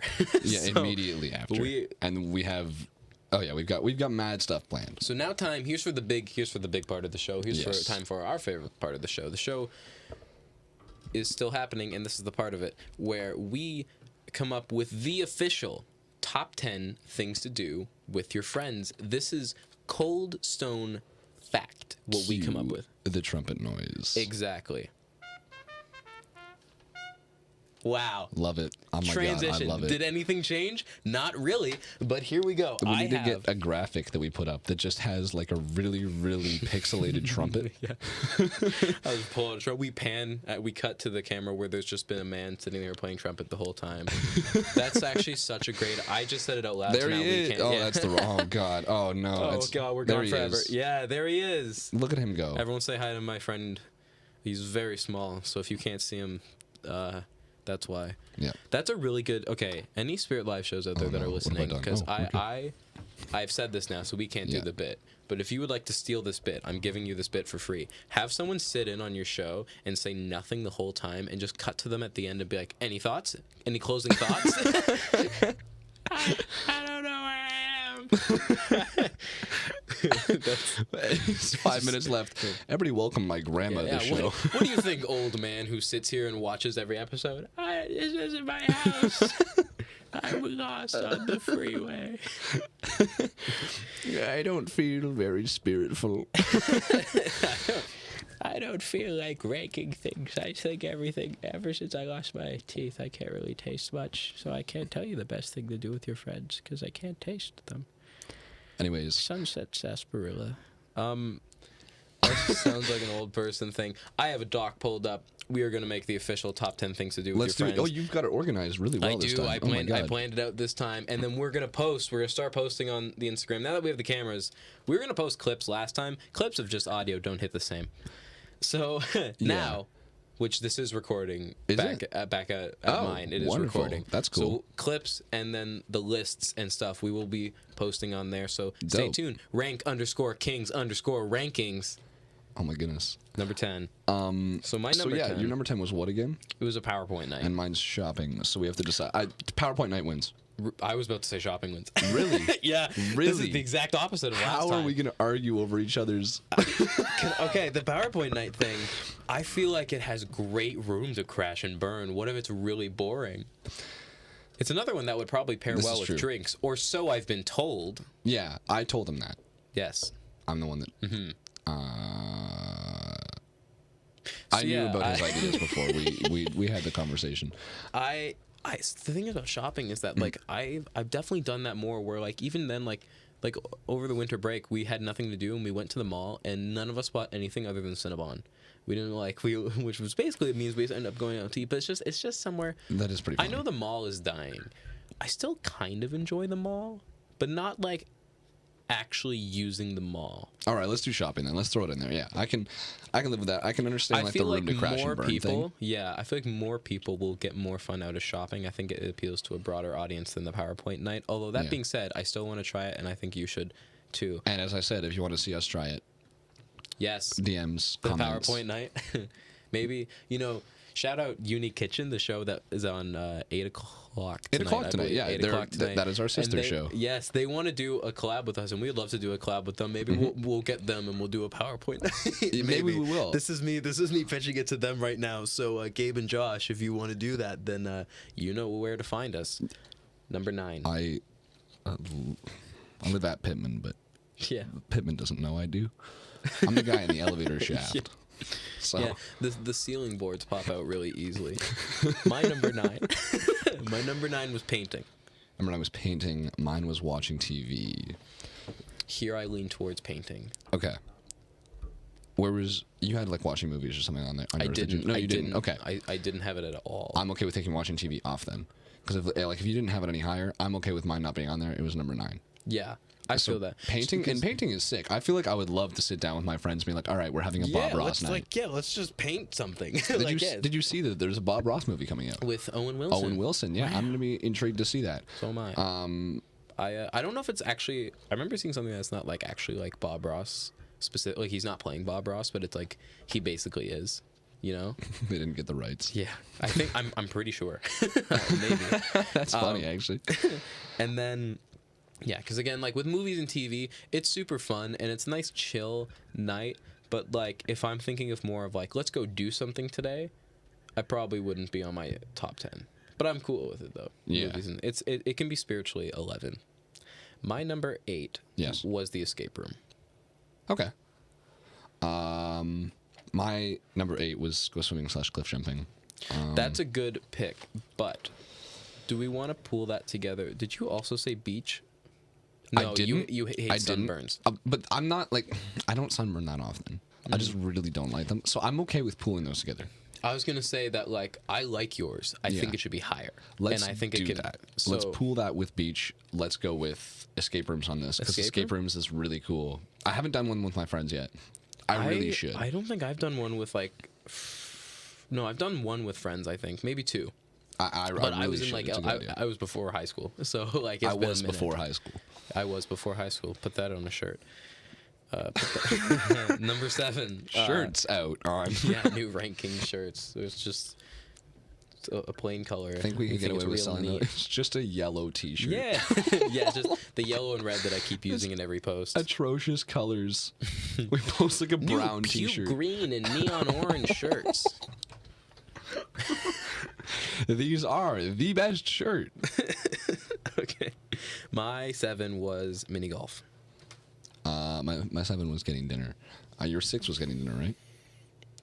Yeah, So- immediately after. And we have. Oh yeah, we've got mad stuff planned. So now here's for the big part of the show. Here's Yes. for time for our favorite part of the show. The show is still happening, and this is the part of it where we come up with the official top 10 things to do with your friends. This is cold stone fact, what we come up Cue with. the trumpet noise. Exactly. Wow. Love it. Oh my Transition. god, I love it. Did anything change? Not really, but here we go. We I need to have get a graphic that we put up that just has like a really, really pixelated trumpet. Yeah. I was pulling a trumpet. We cut to the camera where there's just been a man sitting there playing trumpet the whole time. That's actually such a great. I just said it out loud. There so now he we is. can't, Oh, yeah. that's the wrong. Oh god. Oh no. Oh That's- God, we're there gone he forever. is. Yeah, there he is. Look at him go. Everyone say hi to my friend. He's very small, so if you can't see him, that's why. Yeah. That's a really good. Okay, any Spirit Live shows out there that no, are what have I listening, done? because Oh, okay. I've said this now, so we can't Yeah. do the bit. But if you would like to steal this bit, I'm giving you this bit for free. Have someone sit in on your show and say nothing the whole time, and just cut to them at the end and be like, "Any thoughts? Any closing thoughts?" I don't know where I am. It's 5 minutes left. Everybody welcome my grandma to the show. What do you think, old man who sits here and watches every episode? This isn't my house. I'm lost on the freeway. I don't feel very spiritful. I don't feel like ranking things. I think everything, ever since I lost my teeth, I can't really taste much. So I can't tell you the best thing to do with your friends because I can't taste them. Anyways, Sunset sarsaparilla. That just sounds like an old person thing. I have a doc pulled up. We are going to make the official top 10 things to do with Let's your do it. friends. Oh, you've got it organized really well this time. I Oh my planned. I God. planned it out this time, and then we're gonna post. We're gonna start posting on the Instagram. Now that we have the cameras, we were gonna post clips last time. Clips of just audio don't hit the same. So now, which this is recording Is back it? Back at Oh, mine. It is wonderful. recording. That's cool. So clips and then the lists and stuff we will be posting on there. So stay Dope. tuned. Rank_kings_rankings. Oh my goodness. Number 10. So my So number yeah, 10. your number 10 was what again? It was a PowerPoint night. And mine's shopping. So we have to decide. PowerPoint night wins. I was about to say shopping wins. Really? Yeah. This Really? is the exact opposite of last How time. are we going to argue over each other's? Okay, the PowerPoint night thing, I feel like it has great room to crash and burn. What if it's really boring? It's another one that would probably pair This well is with true. drinks, or so I've been told. Yeah, I told him that. Yes. I'm the one that. Mm-hmm. I So, knew yeah, about his ideas before we had the conversation. The thing about shopping is that like I've definitely done that more. Where like even then like over the winter break we had nothing to do and we went to the mall and none of us bought anything other than Cinnabon. We didn't which was basically means we ended up going out to eat. But it's just somewhere. That is pretty I funny. know the mall is dying. I still kind of enjoy the mall, but not like actually using the mall. All right, let's do shopping then. Let's throw it in there. Yeah, I can live with that. I can understand I like the feel room like to crash more and burn people, thing. yeah, I feel like more people will get more fun out of shopping. I think it appeals to a broader audience than the PowerPoint night. Although that Yeah. being said, I still want to try it, and I think you should too. And as I said, if you want to see us try it, Yes, DMs, the comments. PowerPoint night. Maybe shout out Unique Kitchen, the show that is on 8 o'clock. 8 o'clock I tonight. believe. Yeah, 8 they're- o'clock tonight. that is our And sister they- show. Yes, they want to do a collab with us, and we'd love to do a collab with them. Maybe we'll get them and we'll do a PowerPoint night. Maybe we will. This is me pitching it to them right now. So Gabe and Josh, if you want to do that, then You know where to find us. Number 9. I live at Pittman, but Yeah. Pittman doesn't know I do. I'm the guy in the elevator shaft. Yeah. So Yeah, the ceiling boards pop out really easily. My number 9. My number 9 was painting. and when I was painting, mine was watching TV. Here I lean towards painting. Okay. Where was you had like watching movies or something on there? on I yours, did you? didn't. No, I you didn't. Okay. I didn't have it at all. I'm okay with taking watching TV off then, because if you didn't have it any higher, I'm okay with mine not being on there. It was number 9. Yeah, I feel that. Painting Because- and painting is sick. I feel like I would love to sit down with my friends and be like, all right, we're having a Bob Ross night. let's just paint something. Did you see that there's a Bob Ross movie coming out? with Owen Wilson. Owen Wilson, yeah. I'm gonna be intrigued to see that. So am I. I don't know if it's actually. I remember seeing something that's not like actually like Bob Ross specific. Like he's not playing Bob Ross, but it's like he basically is. You know? They didn't get the rights. Yeah, I think I'm pretty sure. Maybe. That's funny, actually. And then, yeah, because again, like with movies and TV, it's super fun and it's a nice chill night. But like, if I'm thinking of more of like, let's go do something today, I probably wouldn't be on my top 10. But I'm cool with it though. Yeah. Movies and it can be spiritually 11. My number 8 Yes. was The Escape Room. Okay. My number 8 was go swimming / cliff jumping. That's a good pick, but do we want to pool that together? Did you also say beach? No, I didn't. You hate I didn't. sunburns. But I'm not like I don't sunburn that often. I just really don't like them. So I'm okay with pooling those together. I was gonna say that like I like yours. I think Yeah. it should be higher. Let's and I think do it could, that. So, Let's pool that with beach. Let's go with escape rooms on this because Escape escape rooms is really cool. I haven't done one with my friends yet. I really should. I don't think I've done one with like. No, I've done one with friends. I think maybe 2. I But really I was in should. like It's a good idea. I was before high school, so like it's I been a was minute. before high school. I was before high school. Put that on a shirt. Number 7. Shirts out on. Yeah, new ranking shirts. It's just a plain color. I think we can get away it's with real selling neat. it. It's just a yellow T-shirt. Yeah, yeah, just the yellow and red that I keep using in every post. Atrocious colors. We post like a brown New puke T-shirt. green and neon orange shirts. These are the best shirt. Okay, my 7 was mini golf. My 7 was getting dinner. Your 6 was getting dinner, right?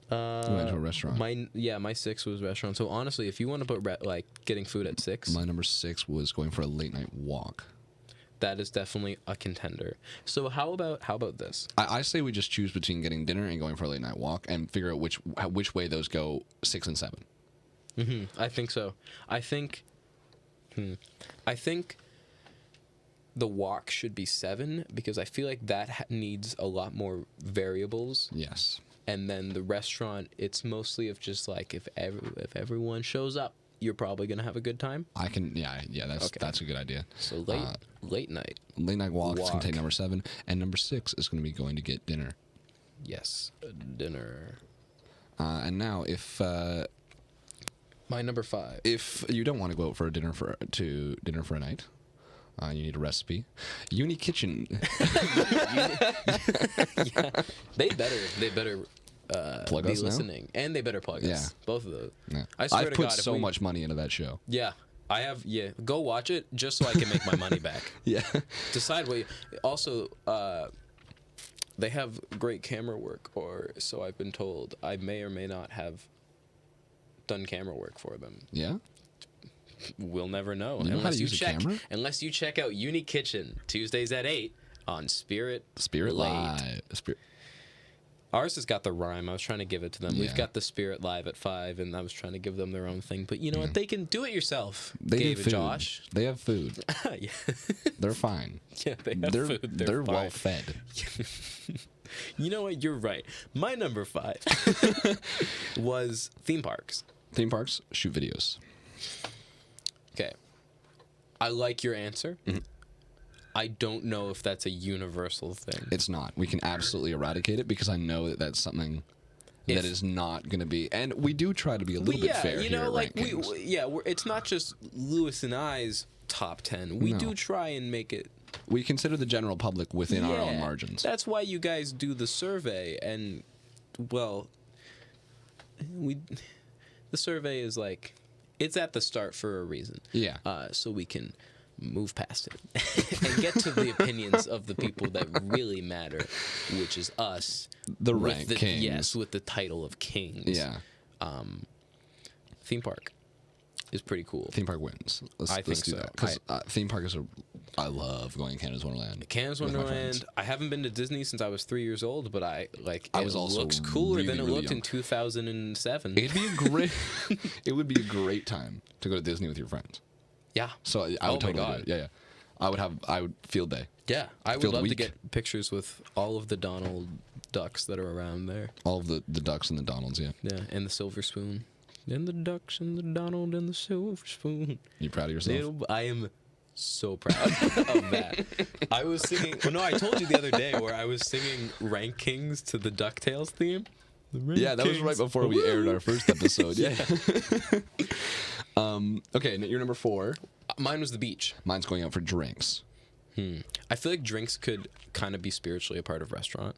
We went to a restaurant. My 6 was restaurant. So honestly, if you want to put like getting food at 6, My number 6 was going for a late night walk. that is definitely a contender. So how about this? I say we just choose between getting dinner and going for a late night walk, and figure out which way those go 6 and 7. I think so. I think the walk should be 7 because I feel like that needs a lot more variables. Yes. And then the restaurant, it's mostly of just like if everyone shows up, you're probably gonna have a good time. That's a good idea. So late night. Late night walk is going to take number 7, and number 6 is going to be going to get dinner. Yes, dinner. And now, if my number 5. if you don't want to go out for dinner for a night, you need a recipe. Uni Kitchen. Yeah, they better Plug be us now? listening, and they better plug Yeah. us. Both of those. Yeah. I swear I've to put God, if so we- much money into that show. Yeah, I have. Yeah, go watch it just so I can make my money back. Yeah. Decide what. Also, they have great camera work, or so I've been told. I may or may not have done camera work for them. Yeah. We'll never know, You know how to use a camera? Unless you check out Uni Kitchen Tuesdays at 8 on Spirit Spirit Late. Live. Ours has got the rhyme. I was trying to give it to them. Yeah. We've got the Spirit Live at 5, and I was trying to give them their own thing. But you know what? They can do it yourself. They Gabe do and food. Josh. They have food. Yeah. They're fine. Yeah, they have They're food. they're fine. well fed. You know what? You're right. My number 5 was theme parks. Theme parks, shoot videos. Okay. I like your answer. I don't know if that's a universal thing. It's not. We can absolutely eradicate it because I know that that's something that is not going to be. And we do try to be a little bit fair you here know, at like Rankings. it's not just Lewis and I's top 10. We No. do try and make it. We consider the general public within our own Yeah, margins. That's why you guys do the survey, and well, the survey is like it's at the start for a reason. Yeah. So we can move past it and get to the opinions of the people that really matter, which is us. The with rank kings. Yes, with the title of kings. Yeah. Theme park is pretty cool. Theme park wins. Let's think do so. that. Because theme park is I love going to Canada's Wonderland. Canada's with my Wonderland. friends. I haven't been to Disney since I was 3 years old, but I it was also looks cooler really, than it really looked young. in 2007. It'd be a great. It would be a great time to go to Disney with your friends. Yeah. So I would Oh my totally God. do it. Yeah. I would field day. Yeah, I would Field love to week. get pictures with all of the Donald ducks that are around there. All of the ducks and the Donalds. Yeah. Yeah, and the silver spoon. And the ducks and the Donald and the silver spoon. You proud of yourself? I am so proud of that. I was singing. Well, no, I told you the other day where I was singing Rank Kings to the DuckTales theme. Yeah, that was right before we aired our first episode. Yeah. Okay, you're number 4. Mine was the beach. Mine's going out for drinks. I feel like drinks could kind of be spiritually a part of restaurant.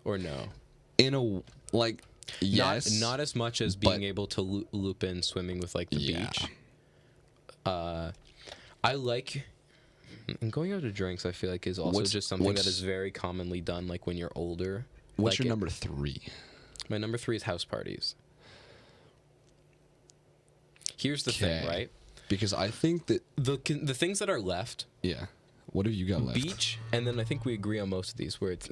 Or no? In a yes, Not as much as being but- able to loop in swimming with like the Yeah. beach. I like and going out to drinks. I feel like is also What's- just something that what's- is very commonly done. Like when you're older. What's Like your number 3? My number 3 is house parties. Here's the thing, Okay. right? Because I think that The things that are left. yeah. What have you got left? Beach, and then I think we agree on most of these. Where it's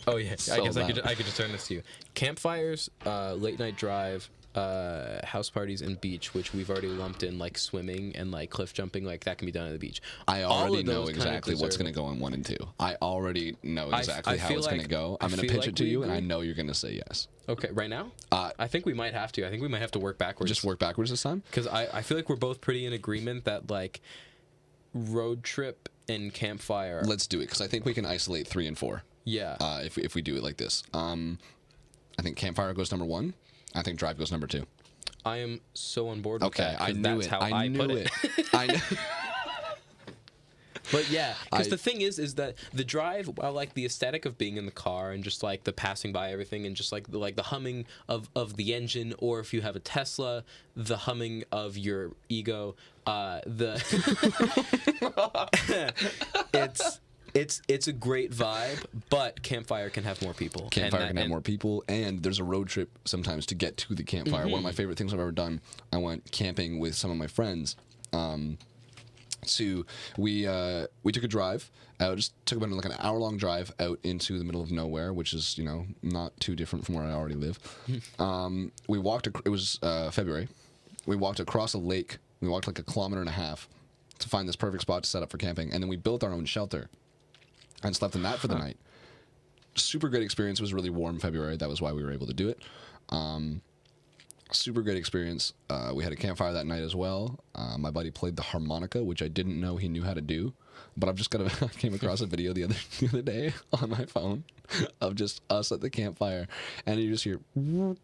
oh yeah, So I guess I loud. could just turn this to you. Campfires, late night drive, house parties, and beach, which we've already lumped in like swimming and like cliff jumping. Like that can be done at the beach. I All already of know those kind of exactly what's deserve going to go in 1 and 2. I already know exactly I how feel it's going to like- go. I I'm going to feel pitch like it to we you, and I agree. know you're going to say yes. Okay, right now, Uh, I think we might have to. I think we might have to work backwards. Just work backwards this time. Because I feel like we're both pretty in agreement that like road trip and campfire. Let's do it because I think we can isolate 3 and 4. Yeah. If we do it like this. I think campfire goes number 1. I think drive goes number 2. I am so on board with Okay, that. 'cause I knew that's it. how I knew put it. I know. But yeah, because I- the thing is that the drive, while like the aesthetic of being in the car and just like the passing by everything and just like the humming of the engine, or if you have a Tesla, the humming of your ego, it's a great vibe. But campfire can have more people. Campfire can have more people, and there's a road trip sometimes to get to the campfire. One of my favorite things I've ever done, I went camping with some of my friends, we took a drive out, just took about like an hour-long drive out into the middle of nowhere, which is, you know, not too different from where I already live. We walked, it was February. We walked across a lake. We walked like 1.5 kilometers to find this perfect spot to set up for camping, and then we built our own shelter and slept in that for the night. Super great experience. It was really warm February. That was why we were able to do it. Super great experience. We had a campfire that night as well. My buddy played the harmonica, which I didn't know he knew how to do. But I came across a video the other day on my phone of just us at the campfire, and you just hear I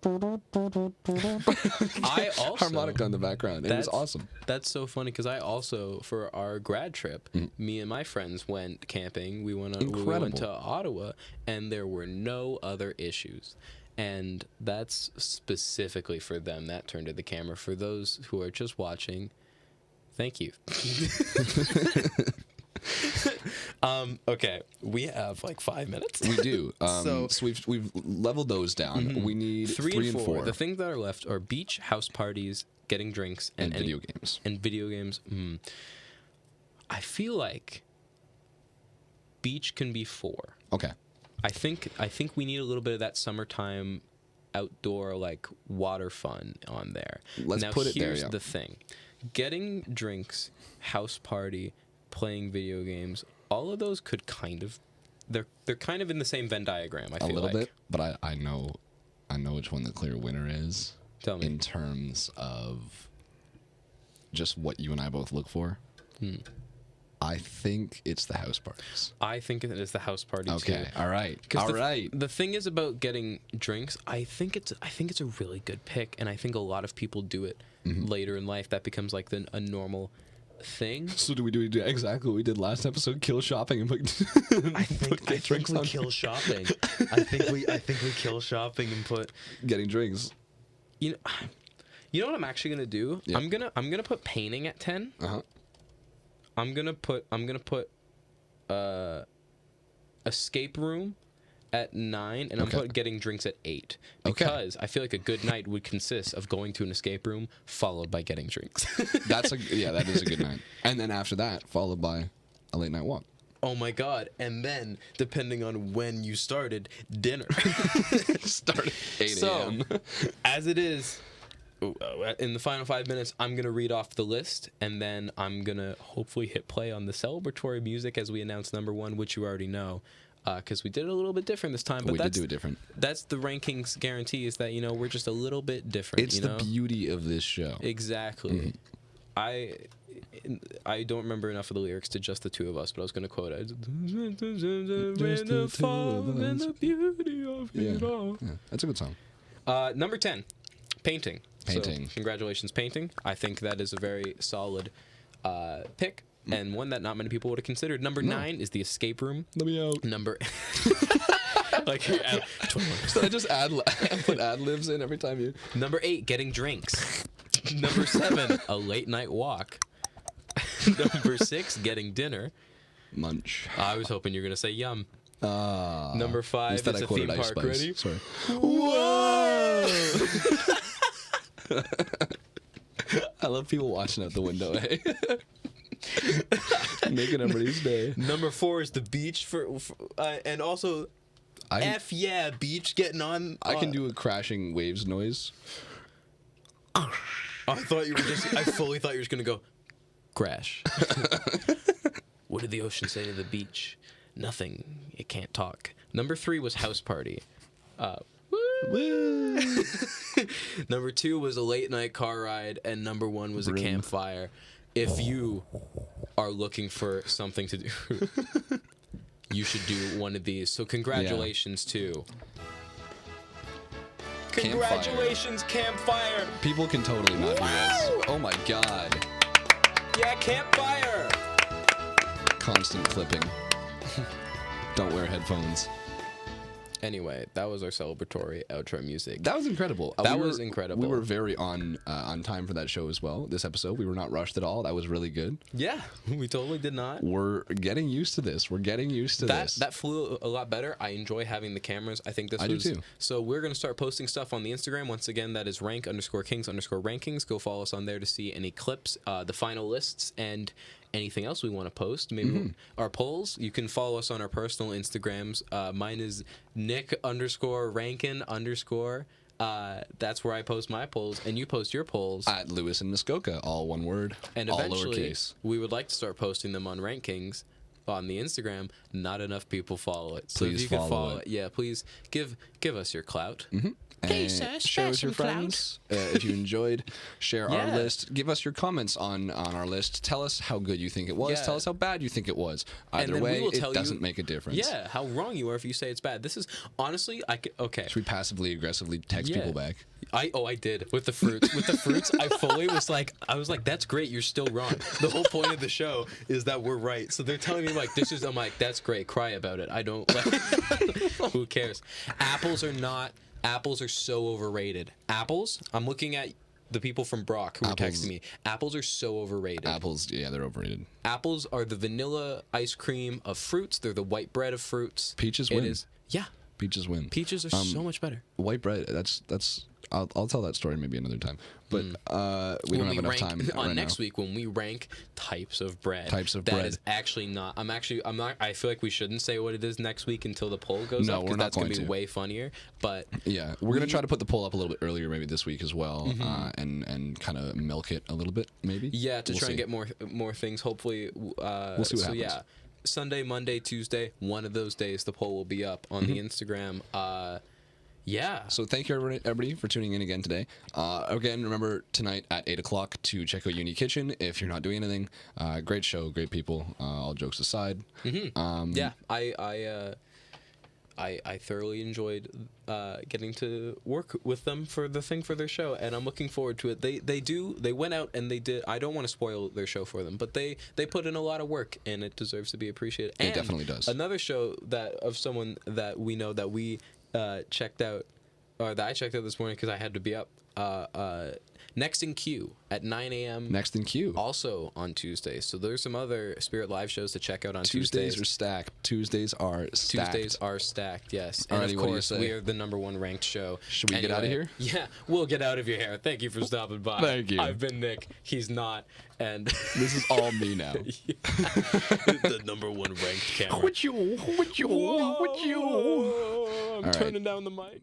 also harmonica in the background. It was awesome. That's so funny because I also, for our grad trip, me and my friends went camping. We went to Ottawa, and there were no other issues. And that's specifically for them. That turned to the camera. For those who are just watching, thank you. Okay, we have like 5 minutes. We do. So we've leveled those down. We need 3 and 4. The things that are left are beach, house parties, getting drinks, and video games. And video games. I feel like beach can be 4. Okay. I think we need a little bit of that summertime outdoor like water fun on there. Let's put it there. Here's the thing. Getting drinks, house party, playing video games, all of those could kind of they're kind of in the same Venn diagram, I feel like. A little bit, but I know which one the clear winner is. Tell me. In terms of just what you and I both look for. I think it's the house parties. I think it is the house party too. Okay, all right, all right. The thing is about getting drinks. I think it's a really good pick, and I think a lot of people do it later in life. That becomes like a normal thing. So do we do exactly what we did last episode? Kill shopping and put. I think we kill shopping. I think we kill shopping and put getting drinks. You know what I'm actually gonna do? Yeah. I'm gonna put painting at 10. I'm gonna put escape room at 9, and I'm put getting drinks at 8 because I feel like a good night would consist of going to an escape room followed by getting drinks. That is a good night, and then after that followed by a late night walk. Oh my god! And then depending on when you started, dinner. Start at 8 a.m. So, as it is. In the final 5 minutes, I'm going to read off the list, and then I'm going to hopefully hit play on the celebratory music as we announce number 1, which you already know, because we did it a little bit different this time. But we did do it different. That's the rankings guarantee, is that, we're just a little bit different. It's the beauty of this show. Exactly. I don't remember enough of the lyrics to just the two of us, but I was going to quote it. Just the two of us. And the beauty of it all. Yeah, that's a good song. Number 10, painting. Painting. So, congratulations, painting. I think that is a very solid pick, and one that not many people would have considered. Number 9 is the escape room. Let me out. Number like so I just put ad libs in every time you. Number 8, getting drinks. Number 7, a late night walk. Number 6, getting dinner. Munch. I was hoping you were gonna say yum. Number 5 is a theme park. Ready? Sorry. Whoa! I love people watching out the window, eh? Making everybody's day. Number 4 is the beach and also beach getting on. I can do a crashing waves noise. I fully thought you were just gonna go crash. What did the ocean say to the beach? Nothing. It can't talk. Number 3 was house party. Woo. Number 2 was a late night car ride, and number 1 was a campfire. If you are looking for something to do, you should do one of these. So congratulations to Congratulations, campfire. People can totally not hear us. Oh my god. Yeah, campfire. Constant clipping. Don't wear headphones. Anyway, that was our celebratory outro music. That was incredible. That was incredible. We were very on time for that show as well. This episode, we were not rushed at all. That was really good. Yeah, we totally did not. We're getting used to this. That flew a lot better. I enjoy having the cameras. I think I do too. So we're gonna start posting stuff on the Instagram. Once again, that is rank_kings_rankings. Go follow us on there to see any clips, the final lists, and anything else we want to post. Maybe our polls. You can follow us on our personal Instagrams. Mine is Nick_Rankin_. That's where I post my polls, and you post your polls At lewisinmuskoka, all one word, and all eventually lowercase. we would like to start posting them on rankings on the Instagram. Not enough people follow it, so Please if you can follow it, yeah, please give us your clout. And sir, share with your spare some friends if you enjoyed. Share our Yeah. list. Give us your comments on our list. Tell us how good you think it was. Yeah. Tell us how bad you think it was. Either then we way, will it tell doesn't you- make a difference. Yeah, how wrong you are if you say it's bad. This is honestly, okay. Should we passively aggressively text Yeah. people back? I did with the fruits. With the fruits, I fully was like, that's great. You're still wrong. The whole point of the show is that we're right. So they're telling me like I'm like, that's great. Cry about it. I don't like. Who cares? Apples are so overrated. Apples. I'm looking at the people from Brock who were Apples- texting me. Apples are so overrated. Apples, yeah, they're overrated. Apples are the vanilla ice cream of fruits. They're the white bread of fruits. Peaches It win. is. Yeah. Peaches win. Peaches are so much better. White bread. That's. I'll tell that story maybe another time. But we don't have enough time on right next now. week when we rank types of bread. Types of that bread. is actually not. I'm not. I feel like we shouldn't say what it is next week until the poll goes No, up we're because not that's gonna going be to. way funnier. But Yeah, we're gonna try to put the poll up a little bit earlier, maybe this week as well, and kind of milk it a little bit, maybe. yeah, to We'll try and see. get more things. Hopefully, we'll see what so happens. yeah, Sunday, Monday, Tuesday, one of those days, the poll will be up on the Instagram. Yeah. So thank you everybody for tuning in again today. Again, remember tonight at 8 o'clock to check out Uni Kitchen if you're not doing anything. Great show, great people. All jokes aside. Yeah, I thoroughly enjoyed getting to work with them for their show, and I'm looking forward to it. They went out and they did. I don't want to spoil their show for them, but they put in a lot of work, and it deserves to be appreciated. It And definitely does. Another show of someone that we know that we checked out, or that I checked out this morning because I had to be up. Next in Queue at 9 a.m. Next in queue. Also on Tuesdays. So there's some other Spirit Live shows to check out on Tuesdays are stacked. Tuesdays are stacked. Tuesdays are stacked, yes. And Alrighty, of what do you course, say? we are the #1 ranked show. Should we get out of here? Yeah, we'll get out of your hair. Thank you for stopping by. Thank you. I've been Nick. He's not. And This is all me now. the #1 ranked camera. With you. Whoa, I'm All right. turning down the mic.